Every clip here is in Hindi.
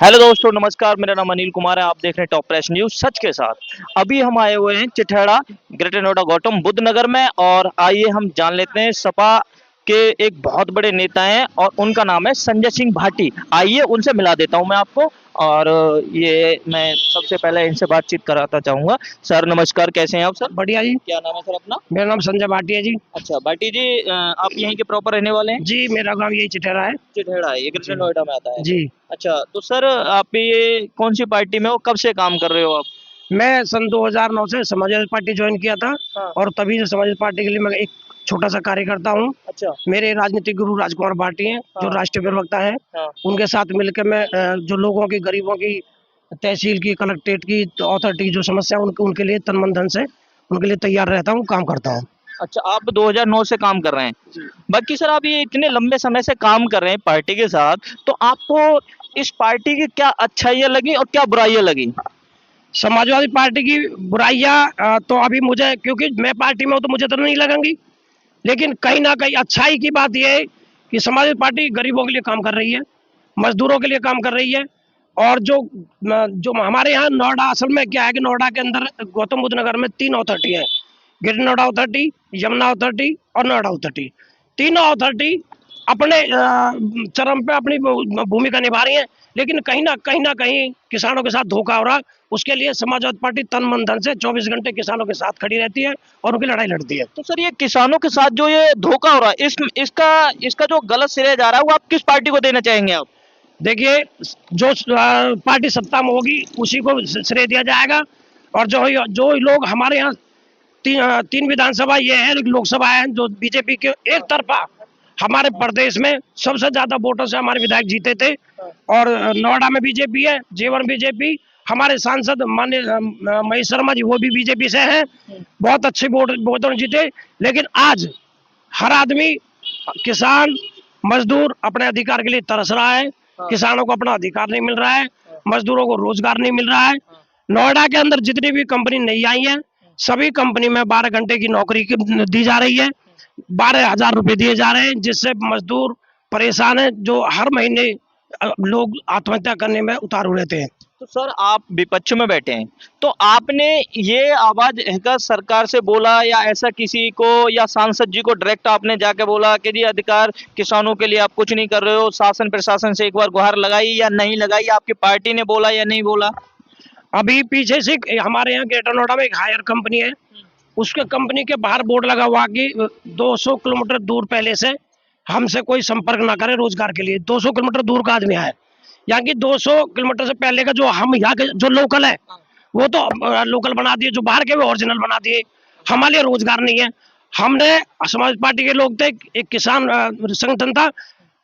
हेलो दोस्तों, नमस्कार। मेरा नाम अनिल कुमार है। आप देख रहे हैं टॉप प्रेस न्यूज सच के साथ। अभी हम आए हुए हैं चिठेड़ा, ग्रेटर नोएडा, गौतम बुद्ध नगर में। और आइए हम जान लेते हैं सपा के एक बहुत बड़े नेता हैं और उनका नाम है संजय सिंह भाटी। आइए उनसे मिला देता हूं मैं आपको। और ये मैं सबसे पहले इनसे बातचीत कराता चाहूंगा। सर नमस्कार, कैसे हैं आप सर? बढ़िया जी। क्या नाम है सर अपना? मेरा नाम संजय भाटिया जी। अच्छा भाटी जी, आप यहीं के प्रॉपर रहने वाले हैं? जी, मेरा गांव यही चिटेरा है। चिठेड़ा है, ये ग्रेटर जी। नोएडा में आता है। जी। अच्छा तो सर, आप ये कौन सी पार्टी में हो, कब से काम कर रहे हो आप? मैं सन 2009 से समाजवादी पार्टी ज्वाइन किया था हाँ। और तभी से समाजवादी पार्टी के लिए मैं एक छोटा सा कार्यकर्ता हूँ। अच्छा। मेरे राजनीतिक गुरु राजकुमार भाटी हैं, जो हाँ। राष्ट्रीय प्रवक्ता है। हाँ। उनके साथ मिलकर मैं जो लोगों की, गरीबों की, तहसील की, कलेक्ट्रेट की, अथॉरिटी की जो समस्या है उनके उनके लिए तन मन धन से उनके लिए तैयार रहता हूँ, काम करता हूँ। अच्छा, आप 2009 से काम कर रहे हैं। बाकी सर, आप ये इतने लंबे समय से काम कर रहे हैं पार्टी के साथ, तो आपको इस पार्टी की क्या अच्छाइयाँ लगी और क्या बुराइयाँ लगी? समाजवादी पार्टी की बुराइयां तो अभी मुझे, क्योंकि मैं पार्टी में हूँ तो मुझे तो नहीं लगेंगी, लेकिन कहीं ना कहीं अच्छाई की बात यह है कि समाजवादी पार्टी गरीबों के लिए काम कर रही है, मजदूरों के लिए काम कर रही है। और जो जो हमारे यहाँ नोएडा, असल में क्या है कि नोएडा के अंदर गौतम बुद्ध नगर में 3 अथॉरिटी है। Greater Noida authority, Yamuna authority और नोएडा अथॉरिटी। तीनों अथॉरिटी अपने चरम पे अपनी भूमिका निभा रही है, लेकिन कहीं ना कहीं किसानों के साथ धोखा हो रहा है। उसके लिए समाजवादी पार्टी तन मन धन से 24 घंटे किसानों के साथ खड़ी रहती है और उनकी लड़ाई लड़ती है। तो सर, ये किसानों के साथ जो ये धोखा हो रहा है, इसका इसका जो गलत श्रेय जा रहा है, वो आप किस पार्टी को देना चाहेंगे आप? देखिए, जो पार्टी सत्ता में होगी उसी को श्रेय दिया जाएगा। और जो लोग हमारे यहाँ तीन विधानसभा ये है, लोकसभा है, जो बीजेपी के एक तरफा हमारे प्रदेश में सबसे ज्यादा वोटों से हमारे विधायक जीते थे। और नोएडा में बीजेपी है, जेवर बीजेपी। हमारे सांसद माननीय महेश शर्मा जी, वो भी बीजेपी से हैं। बहुत अच्छे वोटों जीते। लेकिन आज हर आदमी, किसान, मजदूर अपने अधिकार के लिए तरस रहा है। किसानों को अपना अधिकार नहीं मिल रहा है, मजदूरों को रोजगार नहीं मिल रहा है। नोएडा के अंदर जितनी भी कंपनी नई आई है, सभी कंपनी में 12 घंटे की नौकरी दी जा रही है। 12,000 रुपए दिए जा रहे हैं, जिससे मजदूर परेशान है, जो हर महीने लोग आत्महत्या करने में उतारू रहते हैं। तो सर, आप विपक्ष में बैठे हैं, तो आपने ये आवाज कहकर सरकार से बोला, या ऐसा किसी को या सांसद जी को डायरेक्ट आपने जाके बोला कि जी अधिकार किसानों के लिए आप कुछ नहीं कर रहे हो, शासन प्रशासन से एक बार गुहार लगाई या नहीं लगाई? आपकी पार्टी ने बोला या नहीं बोला? अभी पीछे से हमारे यहाँ ग्रेटर नोएडा में एक हायर कंपनी है, उसके कंपनी के बाहर बोर्ड लगा हुआ कि 200 किलोमीटर दूर पहले से हमसे कोई संपर्क ना करे रोजगार के लिए। 200 किलोमीटर दूर का आदमी है, यहाँ की 200 किलोमीटर से पहले का जो हम यहाँ के जो लोकल है वो तो लोकल बना दिए, जो बाहर के वो ओरिजिनल बना दिए। हमारे लिए रोजगार नहीं है। हमने, समाज पार्टी के लोग थे, एक किसान संगठन था,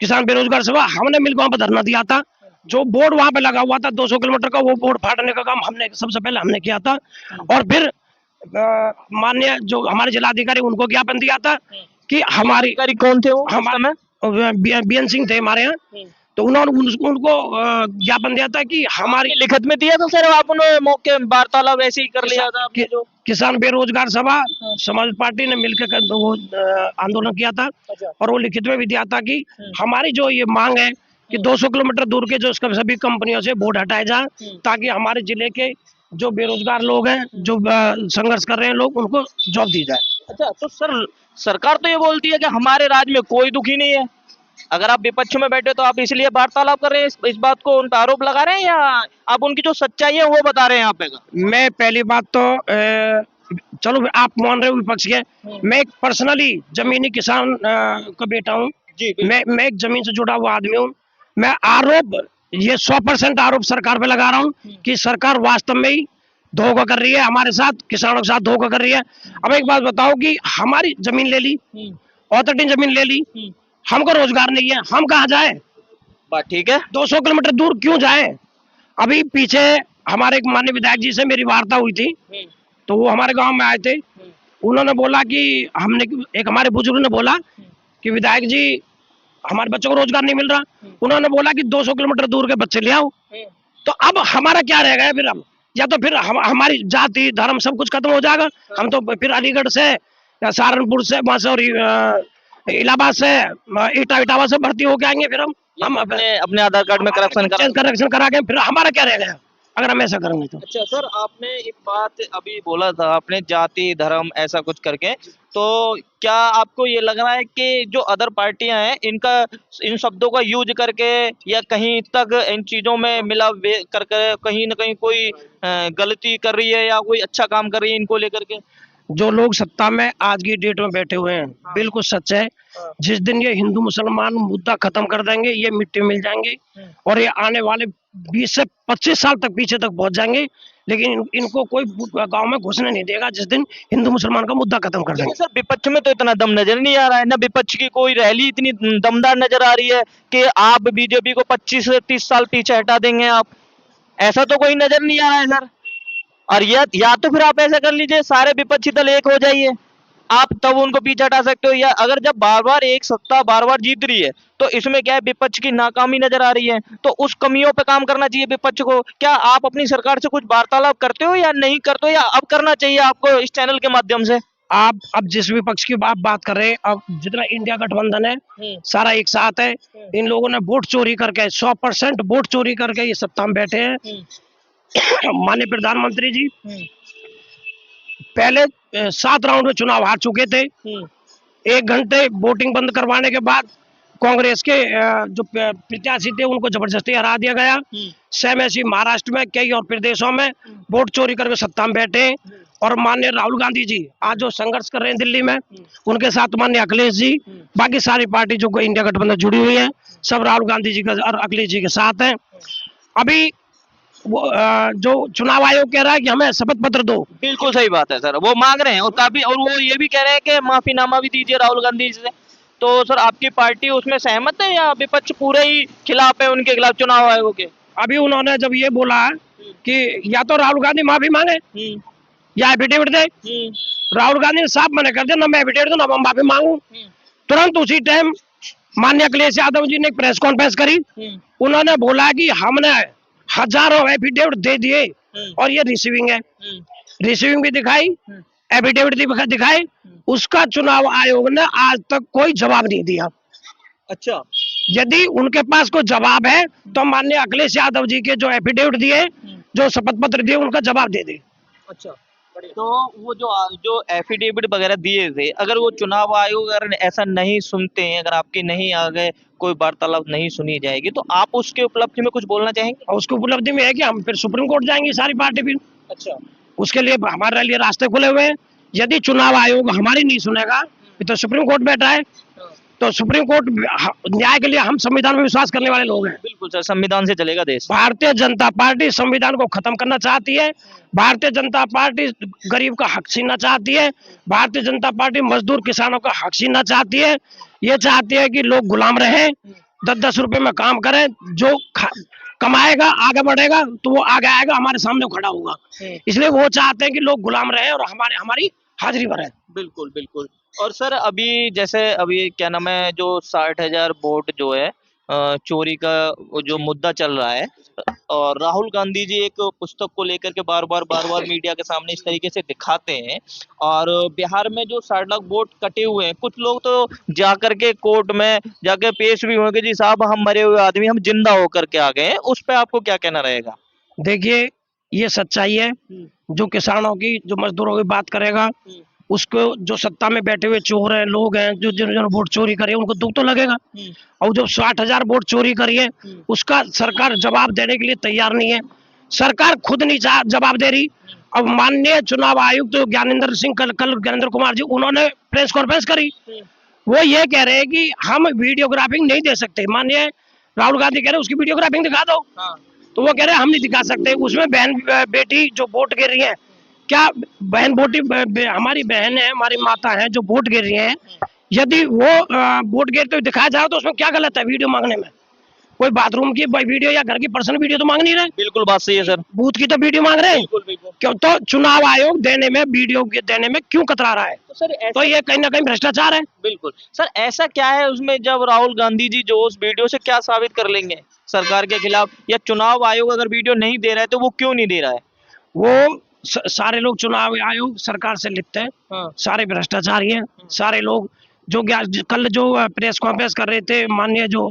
किसान बेरोजगार सभा, हमने मिल वहां पर धरना दिया था। जो बोर्ड वहां पे लगा हुआ था 200 किलोमीटर का, वो बोर्ड फाड़ने का काम हमने सबसे पहले हमने किया था। और फिर माननीय जो हमारे जिलाधिकारी, उनको ज्ञापन दिया था कि हमारी, अधिकारी कौन थे वो उस समय? हमारे बीएन सिंह थे हमारे यहाँ। तो उन्होंने उनको ज्ञापन दिया था कि हमारी, लिखित में दिया था सर? आपने मौके वार्तालाप ऐसे ही कर लिया था आपने जो? किसान बेरोजगार सभा समाज पार्टी ने मिलकर वो आंदोलन किया था। अच्छा। और वो लिखित में भी दिया था कि हमारी जो ये मांग है कि 200 किलोमीटर दूर के जो सभी कंपनियों से बोर्ड हटाए जाए, ताकि हमारे जिले के जो बेरोजगार लोग हैं, जो संघर्ष कर रहे हैं लोग, उनको जॉब दी जाए। अच्छा तो सर, सरकार तो ये बोलती है कि हमारे राज्य में कोई दुखी नहीं है। अगर आप विपक्ष में बैठे तो आप इसलिए वार्तालाप कर रहे हैं, इस बात को उन पर आरोप लगा रहे हैं, या आप उनकी जो सच्चाई है वो बता रहे हैं यहाँ पे का? मैं पहली बात तो चलो आप मान रहे हो विपक्ष के, मैं एक पर्सनली जमीनी किसान का बेटा हूँ। जी मैं एक जमीन से जुड़ा हुआ आदमी हूँ। मैं आरोप, ये 100% आरोप सरकार पे लगा रहा हूँ कि सरकार वास्तव में ही धोखा कर रही है, हमारे साथ, किसानों के साथ धोखा कर रही है। अब एक बात बताओ कि हमारी जमीन ले ली, ऑथोरिटी जमीन ले ली, हमको रोजगार नहीं है, हम कहाँ जाए? बात ठीक है। 200 किलोमीटर दूर क्यों जाए? अभी पीछे हमारे एक माननीय विधायक जी से मेरी वार्ता हुई थी, तो वो हमारे गांव में आए थे। उन्होंने बोला कि हमने, एक हमारे बुजुर्ग ने बोला कि विधायक जी, हमारे बच्चों को रोजगार नहीं मिल रहा। उन्होंने बोला कि 200 किलोमीटर दूर के बच्चे ले आओ। तो अब हमारा क्या रह गया फिर? हम, या तो फिर हमारी जाति धर्म सब कुछ खत्म हो जाएगा। हम तो फिर अलीगढ़ से या सहारनपुर से, वहां से, और इलाहाबाद से इटावा से भर्ती होके आएंगे, फिर हम अपने अपने आधार कार्ड में करप्शन करा। करेक्शन करा के फिर हमारा क्या रह गया अगर हम ऐसा करेंगे तो। अच्छा सर, आपने एक बात अभी बोला था, आपने जाति धर्म ऐसा कुछ करके, तो क्या आपको ये लग रहा है कि जो अदर पार्टियां हैं इनका इन शब्दों का यूज करके या कहीं तक इन चीजों में करके कहीं ना कहीं कोई गलती कर रही है या कोई अच्छा काम कर रही है इनको लेकर के? जो लोग सत्ता में आज की डेट में बैठे हुए हैं हाँ। बिल्कुल सच है। हाँ। जिस दिन ये हिंदू मुसलमान मुद्दा खत्म कर देंगे ये मिट्टी मिल जाएंगे और ये आने वाले 20 से 25 साल तक पीछे तक पहुंच जाएंगे, लेकिन इनको कोई गांव में घुसने नहीं देगा जिस दिन हिंदू मुसलमान का मुद्दा खत्म कर देंगे। सर विपक्ष में तो इतना दम नजर नहीं आ रहा है ना, विपक्ष की कोई रैली इतनी दमदार नजर आ रही है कि आप बीजेपी को 25 से 30 साल पीछे हटा देंगे आप, ऐसा तो कोई नजर नहीं आ रहा है सर। और या तो फिर आप ऐसा कर लीजिए, सारे विपक्षी दल एक हो जाइए, आप तब उनको पीछे हटा सकते हो। या अगर जब बार बार एक सत्ता बार बार जीत रही है तो इसमें क्या है, विपक्ष की नाकामी नजर आ रही है, तो उस कमियों पे काम करना चाहिए विपक्ष को। क्या आप अपनी सरकार से कुछ वार्तालाप करते हो या नहीं करते हो, या अब करना चाहिए आपको इस चैनल के माध्यम से? आप अब जिस विपक्ष की आप बात कर रहे हैं, अब जितना इंडिया गठबंधन है सारा एक साथ है। इन लोगों ने वोट चोरी करके 100% वोट चोरी करके ये सत्ता में बैठे हैं। माननीय प्रधानमंत्री जी पहले 7 राउंड में चुनाव हार चुके थे। 1 घंटे वोटिंग बंद करवाने के बाद कांग्रेस के जो प्रत्याशी थे उनको जबरदस्ती हरा दिया गया। सेम ऐसी महाराष्ट्र में कई और प्रदेशों में वोट चोरी करके सत्ता में बैठे हैं। और माननीय राहुल गांधी जी आज जो संघर्ष कर रहे हैं दिल्ली में, उनके साथ माननीय अखिलेश जी, बाकी सारी पार्टी जो इंडिया गठबंधन जुड़ी हुई है सब राहुल गांधी जी और अखिलेश जी के साथ हैं। अभी वो जो चुनाव आयोग कह रहा है कि हमें शपथ पत्र दो, बिल्कुल सही बात है सर, वो मांग रहे हैं और काफी, और वो ये भी कह रहे हैं कि माफीनामा भी दीजिए राहुल गांधी जी से। तो सर आपकी पार्टी उसमें सहमत है या विपक्ष पूरे ही खिलाफ है उनके खिलाफ चुनाव आयोग के? अभी उन्होंने जब ये बोला कि या तो राहुल गांधी माफी मांगे या एफिडेविट दे, राहुल गांधी ने साफ मना कर दिया, ना मैं एफिडेविट दूं ना मैं माफी मांगू। तुरंत उसी टाइम माननीय अखिलेश यादव जी ने एक प्रेस कॉन्फ्रेंस करी। उन्होंने बोला कि हमने हजारों एफिडेविट दे दिए और ये रिसीविंग है, रिसीविंग भी दिखाई, एफिडेविट भी दिखाई, उसका चुनाव आयोग ने आज तक कोई जवाब नहीं दिया। अच्छा, यदि उनके पास कोई जवाब है तो माननीय अखिलेश यादव जी के जो एफिडेविट दिए, जो शपथ पत्र दिए, उनका जवाब दे दे। अच्छा, तो वो जो जो एफिडेविट वगैरह दिए थे, अगर वो चुनाव आयोग अगर ऐसा नहीं सुनते हैं, अगर आपकी नहीं आगे कोई वार्तालाप नहीं सुनी जाएगी, तो आप उसके उपलब्धि में कुछ बोलना चाहेंगे? और उसकी उपलब्धि में है कि हम फिर सुप्रीम कोर्ट जाएंगे सारी पार्टी फिर। अच्छा, उसके लिए हमारे लिए रास्ते खुले हुए हैं। यदि चुनाव आयोग हमारी नहीं सुनेगा तो सुप्रीम कोर्ट बैठा है, तो सुप्रीम कोर्ट न्याय के लिए, हम संविधान में विश्वास करने वाले लोग हैं। बिल्कुल सर, संविधान से चलेगा देश। भारतीय जनता पार्टी संविधान को खत्म करना चाहती है, भारतीय जनता पार्टी गरीब का हक छीनना चाहती है, भारतीय जनता पार्टी मजदूर किसानों का हक छीनना चाहती है। ये चाहती है कि लोग गुलाम रहें, 10-10 रुपए में काम करें, जो कमाएगा आगे बढ़ेगा तो वो आगे आएगा, हमारे सामने खड़ा होगा। इसलिए वो चाहते हैं कि लोग गुलाम रहे और हमारी हाजिरी भरे। बिल्कुल बिल्कुल। और सर अभी जैसे अभी क्या नाम है, जो 60,000 वोट जो है चोरी का वो जो मुद्दा चल रहा है, और राहुल गांधी जी एक पुस्तक को लेकर के बार बार मीडिया के सामने इस तरीके से दिखाते हैं, और बिहार में जो 60 लाख वोट कटे हुए हैं, कुछ लोग तो जाकर के कोर्ट में जाके पेश भी होंगे, जी साहब हम मरे हुए आदमी, हम जिंदा होकर के आ गए हैं, उस पे आपको क्या कहना रहेगा? देखिए ये सच्चाई है। जो किसानों की, जो मजदूरों की बात करेगा, उसको जो सत्ता में बैठे हुए चोर हैं, लोग हैं, जो जिन्होंने वोट चोरी करे, उनको दुख तो लगेगा। और जो 60,000 वोट चोरी करी है उसका सरकार जवाब देने के लिए तैयार नहीं है। सरकार खुद नहीं जवाब दे रही। अब माननीय चुनाव आयुक्त तो ज्ञानेंद्र सिंह कल ज्ञानेंद्र कुमार जी, उन्होंने प्रेस कॉन्फ्रेंस करी। वो ये कह रहे हैं कि हम वीडियोग्राफिंग नहीं दे सकते। माननीय राहुल गांधी कह रहे हैं उसकी वीडियोग्राफिंग दिखा दो, तो वो कह रहे हैं हम नहीं दिखा सकते। उसमें बहन बेटी जो वोट गिर रही है, क्या बहन बेटी हमारी बहन है, हमारी माता है जो वोट गिर रही है, यदि वो वोट गिरते हुए दिखाया जाए तो उसमें क्या गलत है वीडियो मांगने में? कोई बाथरूम की वीडियो या घर की पर्सनल वीडियो तो मांग नहीं रहे, बिल्कुल बात सही है सर। बूथ की तो वीडियो मांग रहे हैं। क्यों? तो चुनाव आयोग देने में, वीडियो देने में क्यों कतरा रहा है? तो ये कहीं ना कहीं भ्रष्टाचार है। बिल्कुल सर, ऐसा क्या है उसमें जब राहुल गांधी जी जो उस वीडियो से क्या साबित कर लेंगे सरकार के खिलाफ, या चुनाव आयोग अगर वीडियो नहीं दे रहा है तो वो क्यों नहीं दे रहा है? वो सारे लोग चुनाव आयोग सरकार से लिप्त है, सारे भ्रष्टाचारी हैं, सारे लोग कल जो प्रेस कॉन्फ्रेंस कर रहे थे माननीय जो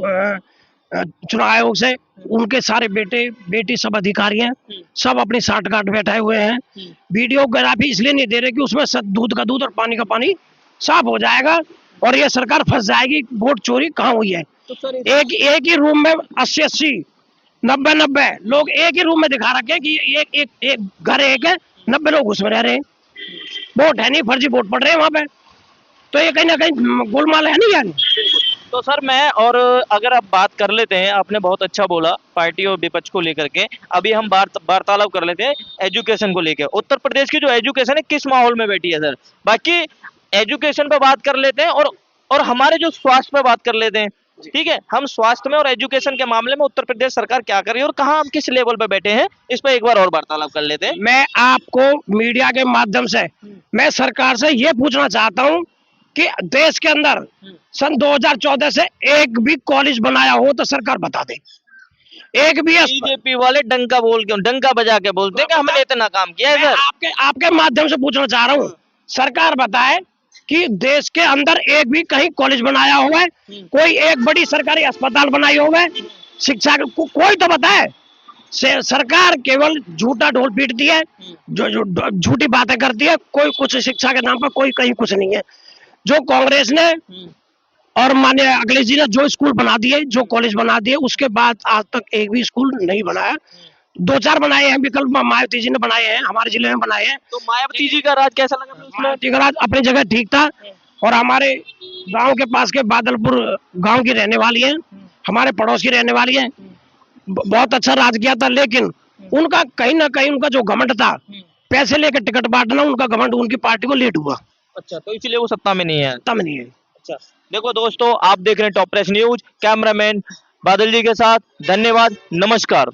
चुनाव आयोग से, उनके सारे बेटे बेटी सब अधिकारी हैं, सब अपनी साठगांठ बैठाए हुए हैं। वीडियोग्राफी इसलिए नहीं दे रहे कि उसमें दूध का दूध और पानी का पानी साफ हो जाएगा और ये सरकार फंस जाएगी। वोट चोरी कहाँ हुई है? तो सर एक ही रूम में 80-80 90-90 लोग एक ही रूम में दिखा रखे कि एक घर एक है, 90 लोग उसमें रह रहे हैं। वोट है नहीं, फर्जी वोट पड़ रहे हैं वहां पे। तो ये कहीं ना कहीं गोलमाल है नहीं यार। तो सर मैं और अगर आप बात कर लेते हैं, आपने बहुत अच्छा बोला पार्टी और विपक्ष को लेकर के। अभी हम वार्तालाप कर लेते हैं एजुकेशन को लेकर। उत्तर प्रदेश की जो एजुकेशन है किस माहौल में बैठी है सर? बाकी एजुकेशन पे बात कर लेते हैं और हमारे जो स्वास्थ्य पे बात कर लेते हैं। ठीक है, हम स्वास्थ्य में और एजुकेशन के मामले में उत्तर प्रदेश सरकार क्या कर रही है और कहाँ हम किस लेवल पे बैठे हैं, इस पे एक बार और वार्तालाप कर लेते हैं। मैं आपको मीडिया के माध्यम से मैं सरकार से ये पूछना चाहता हूँ कि देश के अंदर सन 2014 से एक भी कॉलेज बनाया हो तो सरकार बता दे। एक भी बीजेपी वाले डंका बजा के बोलते हैं कि हमने इतना काम किया है मैं सर। आपके माध्यम से पूछना चाह रहा हूँ, सरकार बताए कि देश के अंदर एक भी कहीं कॉलेज बनाया हुआ है, कोई एक बड़ी सरकारी अस्पताल बनाई हुआ है, शिक्षा कोई तो बताए। सरकार केवल झूठा ढोल पीटती है, जो झूठी बातें करती है। कोई कुछ शिक्षा के नाम पर कोई कहीं कुछ नहीं है। जो कांग्रेस ने और माननीय अखिलेश जी ने जो स्कूल बना दिए, जो कॉलेज बना दिए, उसके बाद आज तक एक भी स्कूल नहीं बनाया। 2-4 बनाए हैं, विकल्प मायावती जी ने बनाए हैं, हमारे जिले में बनाए हैं। तो मायावती जी का राज कैसा लगा? मायावती का राज अपनी जगह ठीक था और हमारे गांव के पास के बादलपुर गांव की रहने वाली है, हमारे पड़ोस की रहने वाली है। बहुत अच्छा राज किया था, लेकिन उनका कहीं ना कहीं उनका जो घमंड था, पैसे लेकर टिकट बांटना, उनका घमंड उनकी पार्टी को लेट हुआ। अच्छा, तो इसलिए वो सत्ता में नहीं है। सत्ता में नहीं है। अच्छा, देखो दोस्तों, आप देख रहे हैं टॉप प्रेस न्यूज, कैमरामैन बादल जी के साथ। धन्यवाद, नमस्कार।